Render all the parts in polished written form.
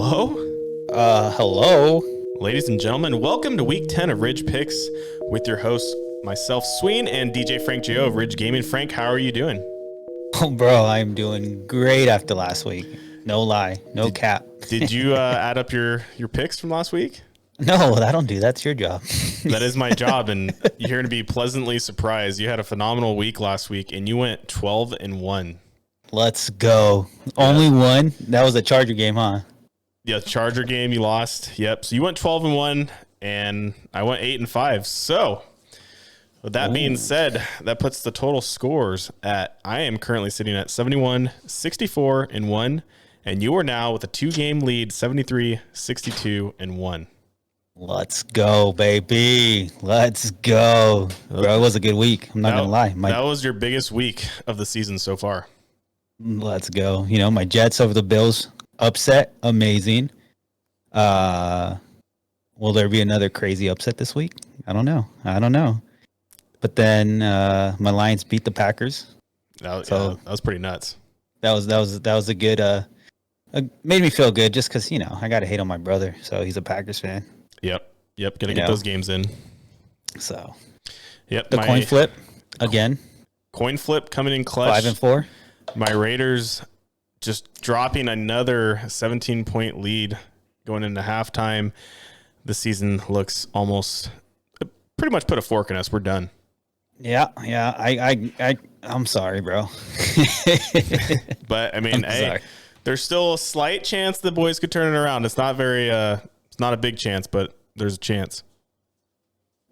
Hello? Hello. Ladies and gentlemen, welcome to week 10 of Ridge Picks with your hosts, myself, Sween, and DJ Frank Gio of Ridge Gaming. Frank, how are you doing? Oh, bro, I'm doing great after last week. No lie, no cap. Did you add up your picks from last week? No, I don't do. That's your job. That is my job, and you're going to be pleasantly surprised. You had a phenomenal week last week, and you went 12-1. Let's go. Only one. That was a Charger game, huh? Yeah, Charger game you lost. Yep. So you went 12-1, and I went 8-5. So with that being said, that puts the total scores at, I am currently sitting at 71, 64, and 1. And you are now with a 2-game lead, 73, 62, and 1. Let's go, baby. Let's go. Bro, it was a good week. I'm not going to lie. That was your biggest week of the season so far. Let's go. You know, my Jets over the Bills, upset. Amazing. Will there be another crazy upset this week? I don't know. But then my Lions beat the Packers. That was pretty nuts. That was a good made me feel good just because, you know, I got to hate on my brother. So he's a Packers fan. Yep. Got to get those games in. So, yep. The coin flip again. Coin flip coming in clutch. 5-4. My Raiders just dropping another 17-point lead going into halftime. The season looks almost pretty much put a fork in us. We're done. Yeah. I'm sorry, bro. But I mean, hey, there's still a slight chance the boys could turn it around. It's not very it's not a big chance, but there's a chance.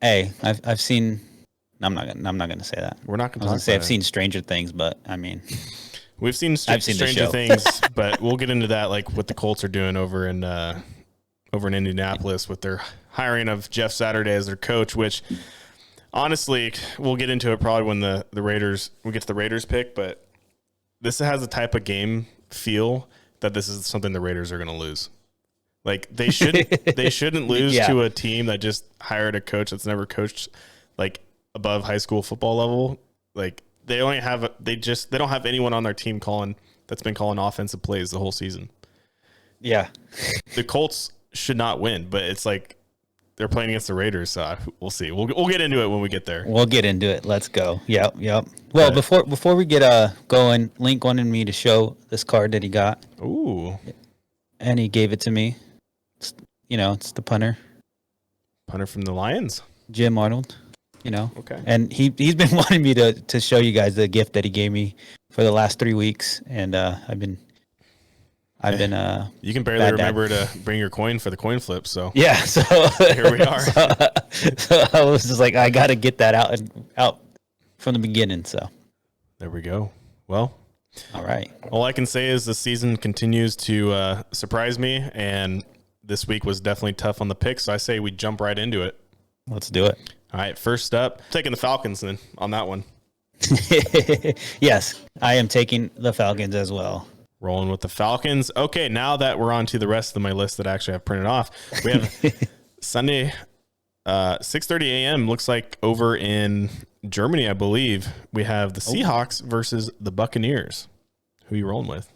Hey, I've seen. I'm not gonna say that. We're not gonna. I've seen Stranger Things, but I mean, we've seen Stranger Things, but we'll get into that, like what the Colts are doing over in Indianapolis with their hiring of Jeff Saturday as their coach. Which, honestly, we'll get into it probably when we get to the Raiders pick. But this has a type of game feel that this is something the Raiders are going to lose. Like they shouldn't lose to a team that just hired a coach that's never coached like above high school football level. Like they don't have anyone on their team that's been calling offensive plays the whole season. Yeah. The Colts should not win, but it's like they're playing against the Raiders, so we'll see. We'll get into it when we get there. We'll get into it. Let's go. Yep. Well, before we get going, Link wanted me to show this card that he got. Ooh. And he gave it to me. It's the punter. Punter from the Lions. Jim Arnold. Okay. And he's been wanting me to show you guys the gift that he gave me for the last 3 weeks, and I've been you can barely remember to bring your coin for the coin flip, so yeah, so here we are. So I was just like, I got to get that out from the beginning, so there we go. Well, all right. All I can say is the season continues to surprise me, and this week was definitely tough on the picks, so I say we jump right into it. Let's do it. All right, first up, taking the Falcons then on that one. Yes, I am taking the Falcons as well. Rolling with the Falcons. Okay, now that we're on to the rest of my list that I actually have printed off, we have Sunday, 6:30 a.m. Looks like over in Germany, I believe. We have the Seahawks versus the Buccaneers. Who are you rolling with?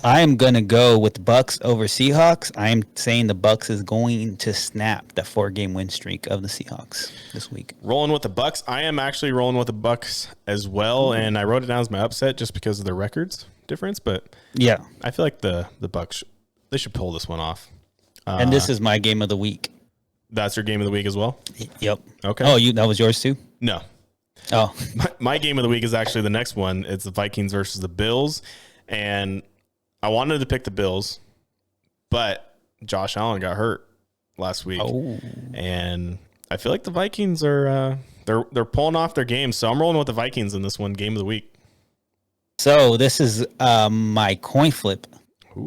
I am going to go with Bucks over Seahawks. I am saying the Bucks is going to snap the 4-game win streak of the Seahawks this week. Rolling with the Bucks. I am actually rolling with the Bucks as well, and I wrote it down as my upset just because of their records difference, but yeah, I feel like the Bucks they should pull this one off. And this is my game of the week. That's your game of the week as well? Yep. Okay. Oh, that was yours too? No. Oh. My game of the week is actually the next one. It's the Vikings versus the Bills, and I wanted to pick the Bills, but Josh Allen got hurt last week. Oh. And I feel like the Vikings are they're pulling off their game, so I'm rolling with the Vikings in this one, game of the week. So this is my coin flip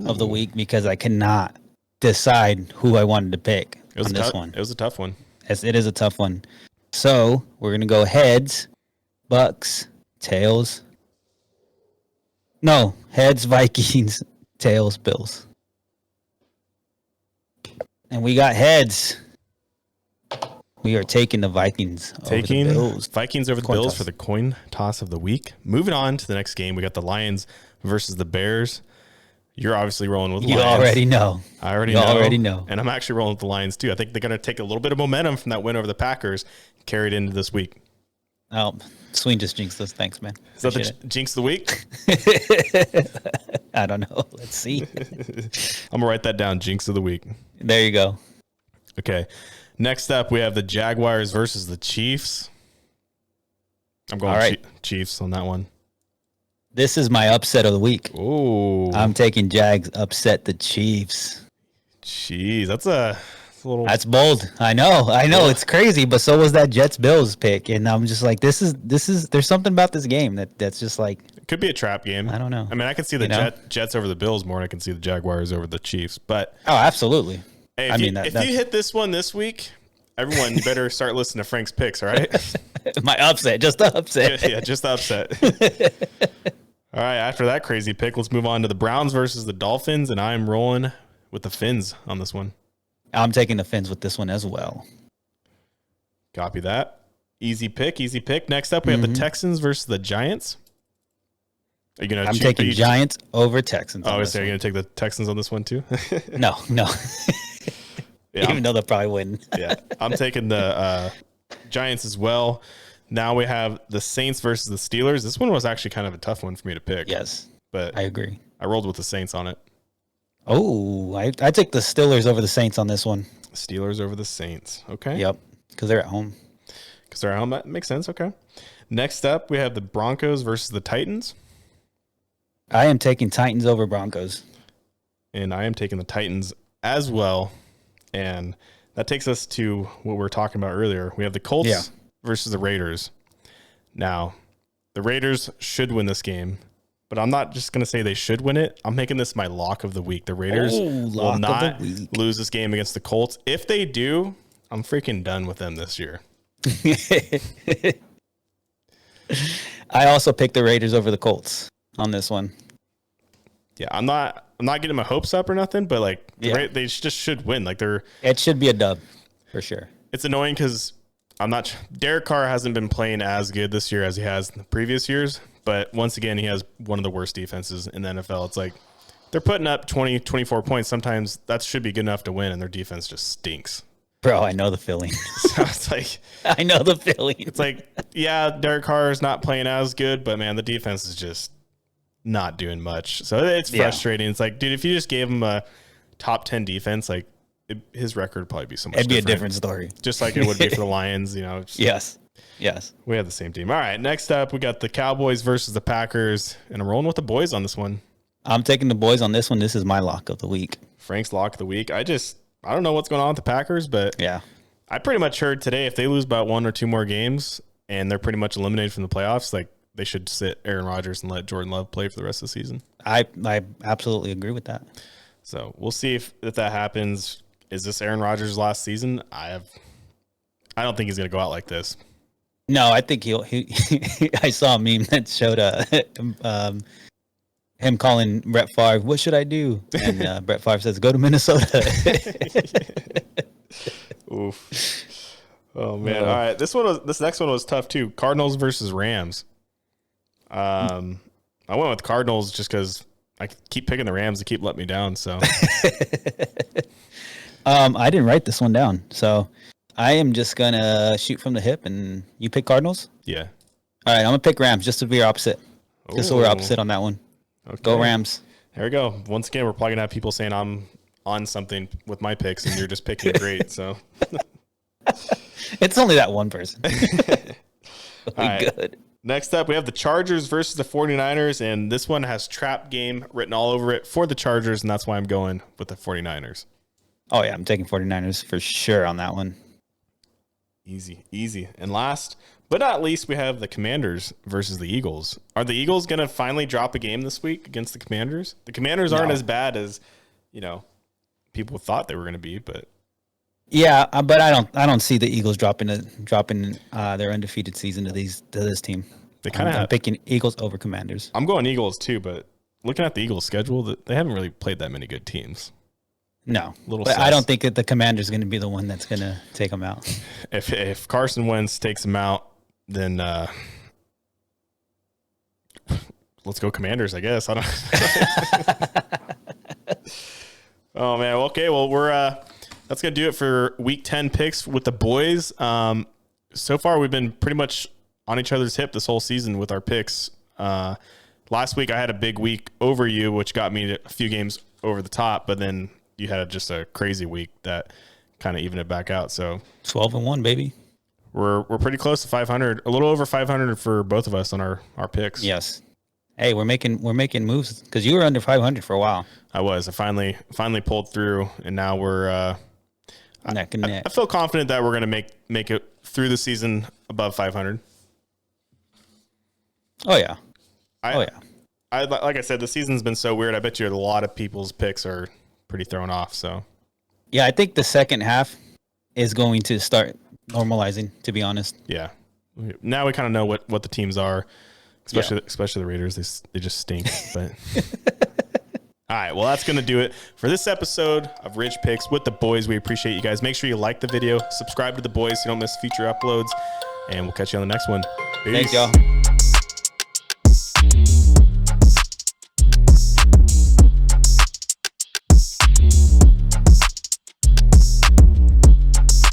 of the week because I cannot decide who I wanted to pick on this one. It was a tough one. It is a tough one. So we're going to go heads, Bucks, tails. No, heads, Vikings, tails, Bills. And we got heads. We are taking the Vikings over the Bills. Vikings over the Bills for the coin toss of the week. Moving on to the next game, we got the Lions versus the Bears. You're obviously rolling with You Lions. already know. I already know. And I'm actually rolling with the Lions too. I think they're going to take a little bit of momentum from that win over the Packers, carry it into this week. Oh, Sween just jinxed us. Thanks, man. Is that the jinx of the week? I don't know. Let's see. I'm going to write that down. Jinx of the week. There you go. Okay. Next up, we have the Jaguars versus the Chiefs. I'm going Chiefs on that one. This is my upset of the week. Ooh. I'm taking Jags upset the Chiefs. Jeez, that's a little... That's bold. I know. It's crazy, but so was that Jets-Bills pick. And I'm just like, there's something about this game that's just like... It could be a trap game. I don't know. I mean, I can see the Jets over the Bills more than I can see the Jaguars over the Chiefs, but... Oh, absolutely. Hey, if you hit this one this week, everyone better start listening to Frank's picks, all right? My upset, just the upset. Yeah, just the upset. All right, after that crazy pick, let's move on to the Browns versus the Dolphins, and I'm rolling with the Fins on this one. I'm taking the Fins with this one as well. Copy that. Easy pick. Next up, we have the Texans versus the Giants. Are you gonna? I'm taking Giants over Texans. Oh, so you're gonna take the Texans on this one too? No. Yeah, even though they'll probably win. Yeah, I'm taking the Giants as well. Now we have the Saints versus the Steelers. This one was actually kind of a tough one for me to pick. Yes, but I agree. I rolled with the Saints on it. Oh, I take the Steelers over the Saints on this one. Steelers over the Saints. Okay. Yep, because they're at home. That makes sense. Okay. Next up, we have the Broncos versus the Titans. I am taking Titans over Broncos. And I am taking the Titans as well. And that takes us to what we were talking about earlier. We have the Colts versus the Raiders. Now, the Raiders should win this game, but I'm not just going to say they should win it. I'm making this my lock of the week. The Raiders will not lose this game against the Colts. If they do, I'm freaking done with them this year. I also picked the Raiders over the Colts on this one. Yeah, I'm not getting my hopes up or nothing, but like they just should win. Like it should be a dub for sure. It's annoying because Derek Carr hasn't been playing as good this year as he has in the previous years, but once again, he has one of the worst defenses in the NFL. It's like they're putting up 20, 24 points. Sometimes that should be good enough to win, and their defense just stinks. Bro, I know the feeling. So it's like I know the feeling. It's like, yeah, Derek Carr is not playing as good, but man, the defense is just not doing much. So it's frustrating. It's like, dude, if you just gave him a top 10 defense, like his record would probably be so much different. It'd be a different story. Just like it would be for the Lions, Yes. We have the same team. All right, next up, we got the Cowboys versus the Packers, and I'm rolling with the boys on this one. I'm taking the boys on this one. This is my lock of the week. Frank's lock of the week. I don't know what's going on with the Packers, but yeah, I pretty much heard today if they lose about one or two more games and they're pretty much eliminated from the playoffs, like they should sit Aaron Rodgers and let Jordan Love play for the rest of the season. I absolutely agree with that. So we'll see if that happens. Is this Aaron Rodgers' last season? I don't think he's going to go out like this. No, I think I saw a meme that showed him calling Brett Favre, "What should I do?" And Brett Favre says, "Go to Minnesota." Oof. Oh man. All right. This next one was tough too. Cardinals versus Rams. I went with Cardinals just because I keep picking the Rams to keep letting me down. So I didn't write this one down, so I am just gonna shoot from the hip, and you pick Cardinals. Yeah. All right, I'm gonna pick Rams just to be opposite. Just so we're opposite on that one. Okay. Go Rams. There we go. Once again, we're probably gonna have people saying I'm on something with my picks, and you're just picking great. So it's only that one person. All right. Good. Next up, we have the Chargers versus the 49ers, and this one has trap game written all over it for the Chargers, and that's why I'm going with the 49ers. Oh, yeah, I'm taking 49ers for sure on that one. Easy. And last but not least, we have the Commanders versus the Eagles. Are the Eagles going to finally drop a game this week against the Commanders? The Commanders aren't as bad as, people thought they were going to be, but... Yeah, but I don't see the Eagles dropping their undefeated season to this team. They kind of I'm picking Eagles over Commanders. I'm going Eagles too, but looking at the Eagles' schedule, they haven't really played that many good teams. No, but I don't think that the Commanders is going to be the one that's going to take them out. If Carson Wentz takes them out, then let's go Commanders, I guess. I don't. Oh man. Okay. Well, that's gonna do it for week 10 picks with the boys. So far we've been pretty much on each other's hip this whole season with our picks. Last week I had a big week over you, which got me a few games over the top, but then you had just a crazy week that kind of evened it back out. So 12-1, baby. We're pretty close to 500, a little over 500 for both of us on our picks. Yes. Hey, we're making moves because you were under 500 for a while. I was. I finally pulled through, and now we're neck and neck. I feel confident that we're gonna make it through the season above 500. Oh yeah. Like I said, the season's been so weird. I bet you a lot of people's picks are pretty thrown off. So yeah, I think the second half is going to start normalizing, to be honest. Yeah. Now we kind of know what the teams are, especially the Raiders. They just stink. But all right, well, that's going to do it for this episode of Ridge Picks with the boys. We appreciate you guys. Make sure you like the video, subscribe to the boys so you don't miss future uploads, and we'll catch you on the next one. Thanks, Peace. y'all.